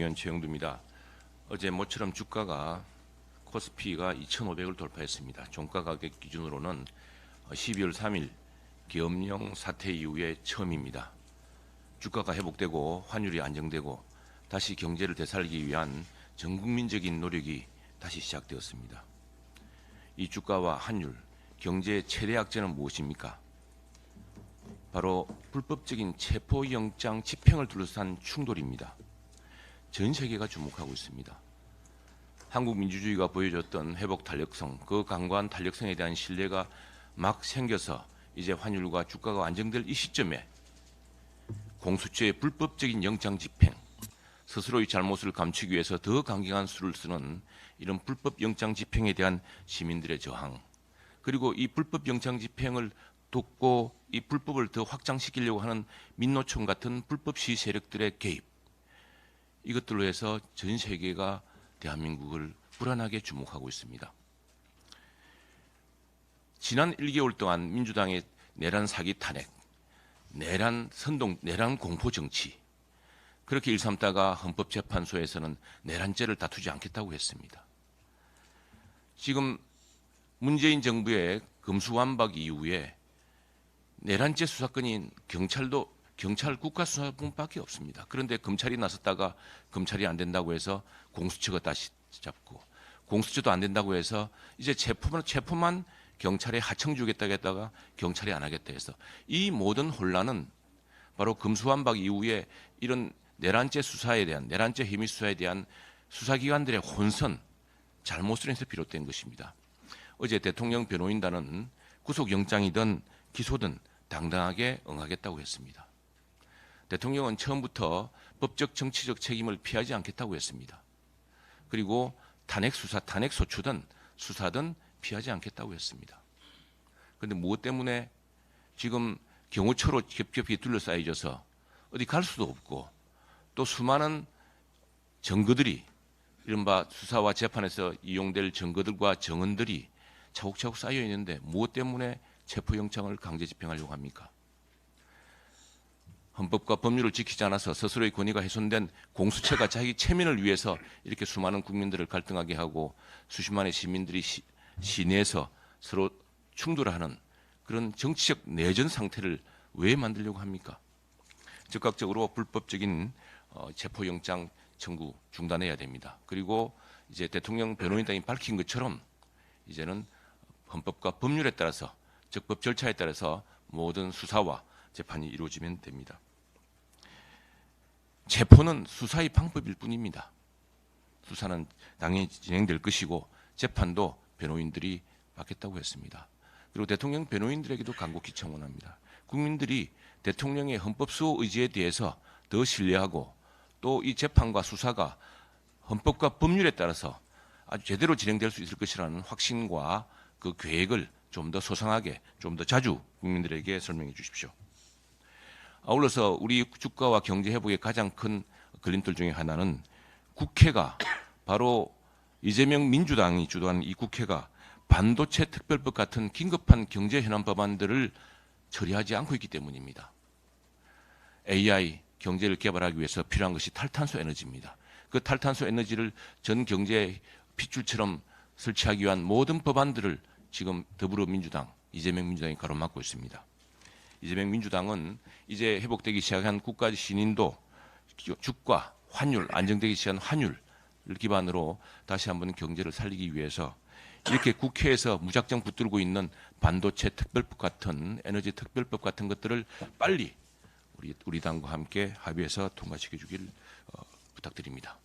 의원 최영두입니다. 어제 모처럼 주가가 코스피가 2,500을 돌파했습니다. 종가 가격 기준으로는 12월 3일 계엄령 사태 이후에 처음입니다. 주가가 회복되고 환율이 안정되고 다시 경제를 되살리기 위한 전국민적인 노력이 다시 시작되었습니다. 이 주가와 환율, 경제의 최대 악재는 무엇입니까? 바로 불법적인 체포영장 집행을 둘러싼 충돌입니다. 전 세계가 주목하고 있습니다. 한국 민주주의가 보여줬던 회복 탄력성, 그 강고한 탄력성에 대한 신뢰가 막 생겨서 이제 환율과 주가가 안정될 이 시점에 공수처의 불법적인 영장 집행, 스스로의 잘못을 감추기 위해서 더 강경한 수를 쓰는 이런 불법 영장 집행에 대한 시민들의 저항, 그리고 이 불법 영장 집행을 돕고 이 불법을 더 확장시키려고 하는 민노총 같은 불법 시위 세력들의 개입, 이것들로 해서 전 세계가 대한민국을 불안하게 주목하고 있습니다. 지난 1개월 동안 민주당의 내란 사기 탄핵, 내란 선동, 내란 공포 정치, 그렇게 일삼다가 헌법재판소에서는 내란죄를 다투지 않겠다고 했습니다. 지금 문재인 정부의 검수완박 이후에 내란죄 수사권이 경찰 국가수사본밖에 없습니다. 그런데 검찰이 나섰다가 검찰이 안 된다고 해서 공수처가 다시 잡고, 공수처도 안 된다고 해서 이제 체포만 경찰에 하청 주겠다고 했다가 경찰이 안 하겠다 해서 이 모든 혼란은 바로 검수완박 이후에 이런 내란죄 수사에 대한, 내란죄 혐의 수사에 대한 수사기관들의 혼선, 잘못으로서 비롯된 것입니다. 어제 대통령 변호인단은 구속영장이든 기소든 당당하게 응하겠다고 했습니다. 대통령은 처음부터 법적 정치적 책임을 피하지 않겠다고 했습니다. 그리고 탄핵 수사, 탄핵 소추든 수사든 피하지 않겠다고 했습니다. 그런데 무엇 때문에 지금 경호처로 겹겹이 둘러싸여져서 어디 갈 수도 없고 또 수많은 증거들이, 이른바 수사와 재판에서 이용될 증거들과 정언들이 차곡차곡 쌓여 있는데 무엇 때문에 체포영장을 강제 집행하려고 합니까? 헌법과 법률을 지키지 않아서 스스로의 권위가 훼손된 공수처가 자기 체면을 위해서 이렇게 수많은 국민들을 갈등하게 하고 수십만의 시민들이 시내에서 서로 충돌하는 그런 정치적 내전 상태를 왜 만들려고 합니까? 즉각적으로 불법적인 체포영장 청구 중단해야 됩니다. 그리고 이제 대통령 변호인단이 밝힌 것처럼 이제는 헌법과 법률에 따라서, 즉 법 절차에 따라서 모든 수사와 재판이 이루어지면 됩니다. 체포는 수사의 방법일 뿐입니다. 수사는 당연히 진행될 것이고 재판도 변호인들이 받겠다고 했습니다. 그리고 대통령 변호인들에게도 간곡히 청원합니다. 국민들이 대통령의 헌법수호 의지에 대해서 더 신뢰하고 또 이 재판과 수사가 헌법과 법률에 따라서 아주 제대로 진행될 수 있을 것이라는 확신과 그 계획을 좀 더 소상하게, 좀 더 자주 국민들에게 설명해 주십시오. 아울러서 우리 주가와 경제 회복의 가장 큰 걸림돌 중에 하나는 국회가, 바로 이재명 민주당이 주도하는 이 국회가 반도체 특별법 같은 긴급한 경제 현안 법안들을 처리하지 않고 있기 때문입니다. AI 경제를 개발하기 위해서 필요한 것이 탈탄소 에너지입니다. 그 탈탄소 에너지를 전 경제의 핏줄처럼 설치하기 위한 모든 법안들을 지금 더불어민주당, 이재명 민주당이 가로막고 있습니다. 이재명 민주당은 이제 회복되기 시작한 국가 신인도, 주가, 환율, 안정되기 시작한 환율을 기반으로 다시 한번 경제를 살리기 위해서 이렇게 국회에서 무작정 붙들고 있는 반도체 특별법 같은, 에너지 특별법 같은 것들을 빨리 우리 당과 함께 합의해서 통과시켜 주길 부탁드립니다.